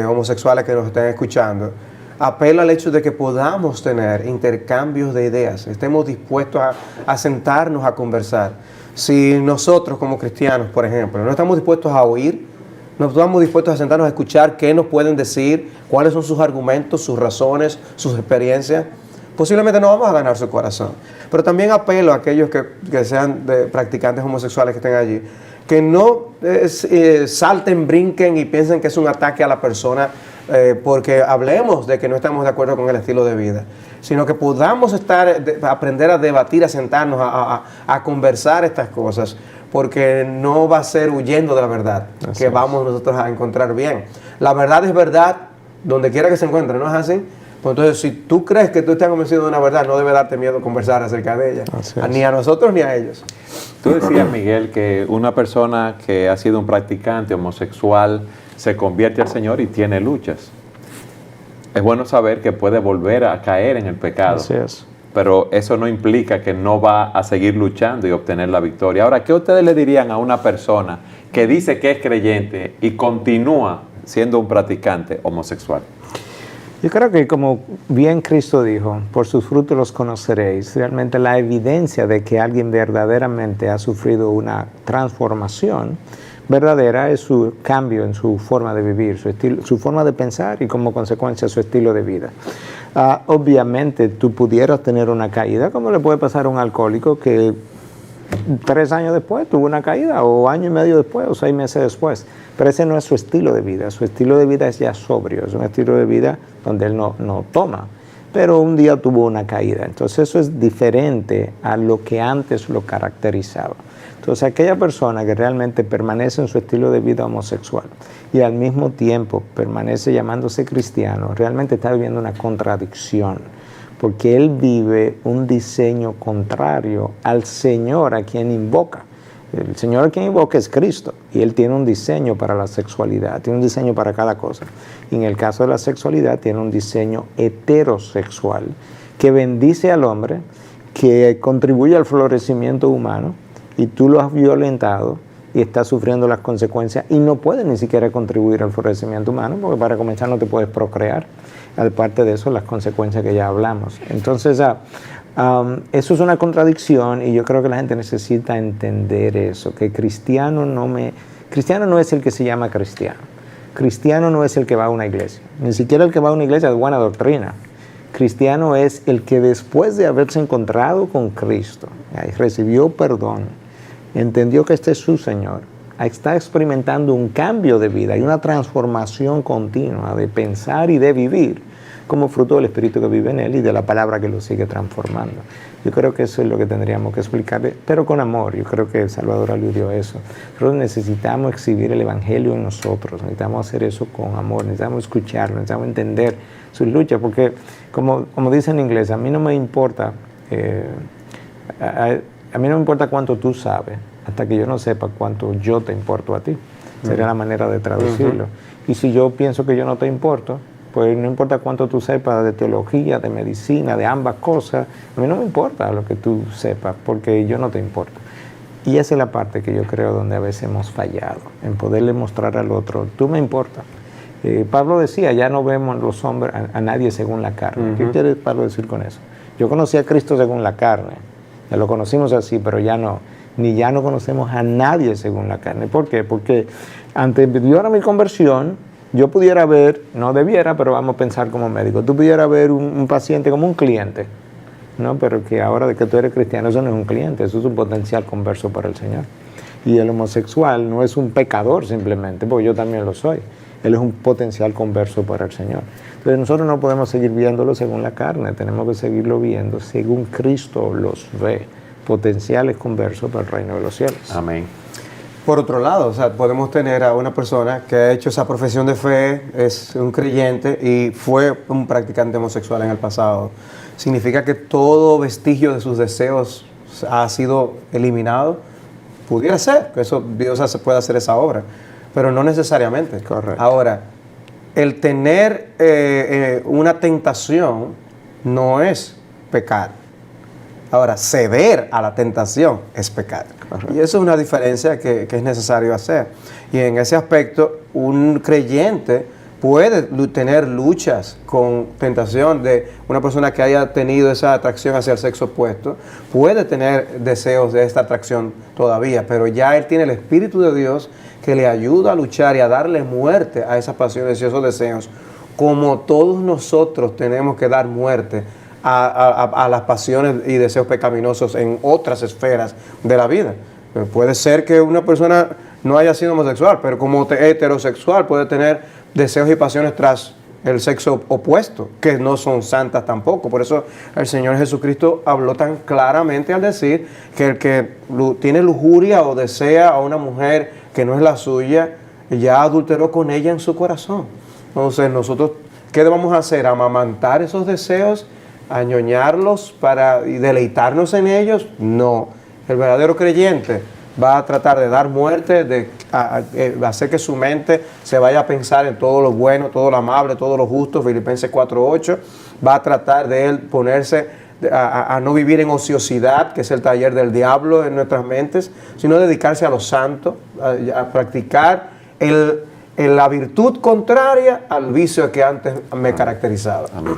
homosexuales que nos estén escuchando. Apelo al hecho de que podamos tener intercambios de ideas, estemos dispuestos a sentarnos a conversar. Si nosotros como cristianos, por ejemplo, no estamos dispuestos a oír, no estamos dispuestos a sentarnos a escuchar qué nos pueden decir, cuáles son sus argumentos, sus razones, sus experiencias, posiblemente no vamos a ganar su corazón. Pero también apelo a aquellos que sean practicantes homosexuales que estén allí, que no salten, brinquen y piensen que es un ataque a la persona porque hablemos de que no estamos de acuerdo con el estilo de vida, sino que podamos aprender a debatir, a sentarnos, a conversar estas cosas, porque no va a ser huyendo de la verdad que vamos nosotros a encontrar bien. La verdad es verdad donde quiera que se encuentre, ¿no es así? Pues entonces, si tú crees que tú estás convencido de una verdad, no debe darte miedo conversar acerca de ella, ni a nosotros ni a ellos. Tú decías, Miguel, que una persona que ha sido un practicante homosexual se convierte al Señor y tiene luchas. Es bueno saber que puede volver a caer en el pecado. Así es. Pero eso no implica que no va a seguir luchando y obtener la victoria. Ahora, ¿qué ustedes le dirían a una persona que dice que es creyente y continúa siendo un practicante homosexual? Yo creo que, como bien Cristo dijo, por sus frutos los conoceréis. Realmente la evidencia de que alguien verdaderamente ha sufrido una transformación verdadera es su cambio en su forma de vivir, su forma de pensar, y como consecuencia su estilo de vida. Obviamente tú pudieras tener una caída, como le puede pasar a un alcohólico que 3 años después tuvo una caída, o año y medio después, o 6 meses después. Pero ese no es su estilo de vida. Su estilo de vida es ya sobrio, es un estilo de vida donde él no toma. Pero un día tuvo una caída. Entonces eso es diferente a lo que antes lo caracterizaba. Entonces aquella persona que realmente permanece en su estilo de vida homosexual y al mismo tiempo permanece llamándose cristiano, realmente está viviendo una contradicción, porque él vive un diseño contrario al Señor a quien invoca. El Señor a quien invoca es Cristo, y Él tiene un diseño para la sexualidad, tiene un diseño para cada cosa. Y en el caso de la sexualidad tiene un diseño heterosexual que bendice al hombre, que contribuye al florecimiento humano, y tú lo has violentado y estás sufriendo las consecuencias y no puedes ni siquiera contribuir al florecimiento humano, porque para comenzar no te puedes procrear. Aparte de eso, las consecuencias que ya hablamos. Entonces, eso es una contradicción, y yo creo que la gente necesita entender eso, que cristiano no es el que se llama cristiano. Cristiano no es el que va a una iglesia, ni siquiera el que va a una iglesia de buena doctrina. Cristiano es el que, después de haberse encontrado con Cristo, recibió perdón, entendió que este es su Señor, está experimentando un cambio de vida y una transformación continua de pensar y de vivir como fruto del Espíritu que vive en él y de la palabra que lo sigue transformando. Yo creo que eso es lo que tendríamos que explicarle, pero con amor. Yo creo que el Salvador aludió a eso. Nosotros necesitamos exhibir el Evangelio en nosotros, necesitamos hacer eso con amor, necesitamos escucharlo, necesitamos entender sus luchas, porque como dice en inglés, a mí no me importa, a mí no me importa cuánto tú sabes, hasta que yo no sepa cuánto yo te importo a ti. Sería la manera de traducirlo. Y si yo pienso que yo no te importo, pues no importa cuánto tú sepas de teología, de medicina, de ambas cosas, a mí no me importa lo que tú sepas, porque yo no te importo. Y esa es la parte que yo creo donde a veces hemos fallado, en poderle mostrar al otro, tú me importas. Pablo decía, ya no vemos los hombres a nadie según la carne. ¿Qué quiere Pablo decir con eso? Yo conocí a Cristo según la carne, ya lo conocimos así, pero ya no conocemos a nadie según la carne. ¿Por qué? Porque anterior a mi conversión, yo pudiera ver, no debiera, pero vamos a pensar como médico, tú pudieras ver un paciente como un cliente, ¿no? Pero que ahora de que tú eres cristiano, eso no es un cliente, eso es un potencial converso para el Señor. Y el homosexual no es un pecador simplemente, porque yo también lo soy. Él es un potencial converso para el Señor. Entonces nosotros no podemos seguir viéndolo según la carne, tenemos que seguirlo viendo según Cristo los ve, potenciales conversos para el reino de los cielos. Amén. Por otro lado, o sea, podemos tener a una persona que ha hecho esa profesión de fe, es un creyente y fue un practicante homosexual en el pasado. ¿Significa que todo vestigio de sus deseos ha sido eliminado? Pudiera ser, que eso Dios puede hacer esa obra, pero no necesariamente. Correcto. Ahora, el tener una tentación no es pecar. Ahora, ceder a la tentación es pecar. Correcto. Y eso es una diferencia que es necesario hacer. Y en ese aspecto, un creyente puede tener luchas con tentación de una persona que haya tenido esa atracción hacia el sexo opuesto, puede tener deseos de esta atracción todavía, pero ya él tiene el Espíritu de Dios que le ayuda a luchar y a darle muerte a esas pasiones y esos deseos, como todos nosotros tenemos que dar muerte a las pasiones y deseos pecaminosos en otras esferas de la vida. Puede ser que una persona no haya sido homosexual, pero como heterosexual puede tener deseos y pasiones tras el sexo opuesto, que no son santas tampoco. Por eso el Señor Jesucristo habló tan claramente al decir que el que tiene lujuria o desea a una mujer que no es la suya, ya adulteró con ella en su corazón. Entonces nosotros, ¿qué debemos hacer? ¿Amamantar esos deseos? ¿Añoñarlos y deleitarnos en ellos? No. El verdadero creyente va a tratar de dar muerte, de hacer que su mente se vaya a pensar en todo lo bueno, todo lo amable, todo lo justo, Filipenses 4:8. Va a tratar de él ponerse a no vivir en ociosidad, que es el taller del diablo en nuestras mentes, sino dedicarse a lo santo, a practicar la virtud contraria al vicio que antes me caracterizaba. Amén.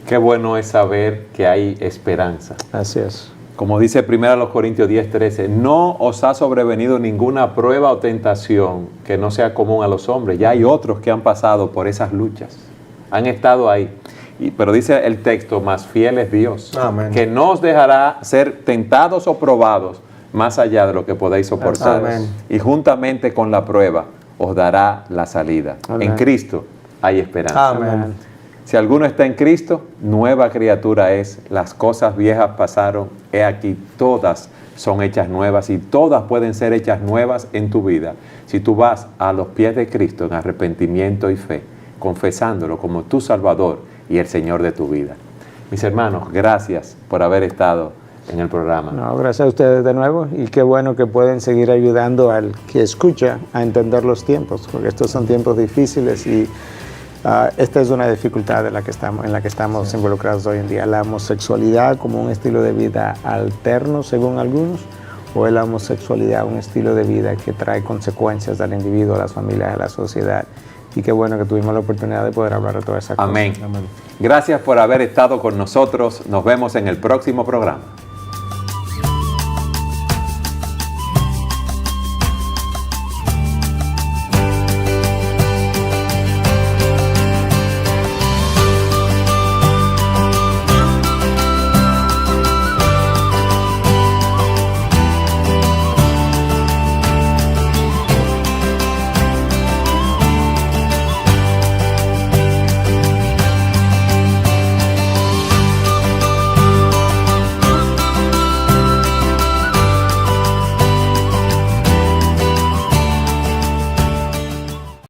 Qué bueno es saber que hay esperanza. Así es. Como dice 1 Corintios 10:13, no os ha sobrevenido ninguna prueba o tentación que no sea común a los hombres. Ya hay otros que han pasado por esas luchas, han estado ahí. Pero dice el texto, más fiel es Dios, Amén, que no os dejará ser tentados o probados más allá de lo que podéis soportar. Amén. Y juntamente con la prueba os dará la salida. Amén. En Cristo hay esperanza. Amén. Si alguno está en Cristo, nueva criatura es. Las cosas viejas pasaron, he aquí todas son hechas nuevas y todas pueden ser hechas nuevas en tu vida. Si tú vas a los pies de Cristo en arrepentimiento y fe, confesándolo como tu Salvador y el Señor de tu vida. Mis hermanos, gracias por haber estado en el programa. No, gracias a ustedes de nuevo y qué bueno que pueden seguir ayudando al que escucha a entender los tiempos, porque estos son tiempos difíciles y esta es una dificultad en la que estamos involucrados hoy en día. La homosexualidad como un estilo de vida alterno, según algunos, o es la homosexualidad un estilo de vida que trae consecuencias al individuo, a las familias, a la sociedad. Y qué bueno que tuvimos la oportunidad de poder hablar de todas esas cosas. Amén. Gracias por haber estado con nosotros. Nos vemos en el próximo programa.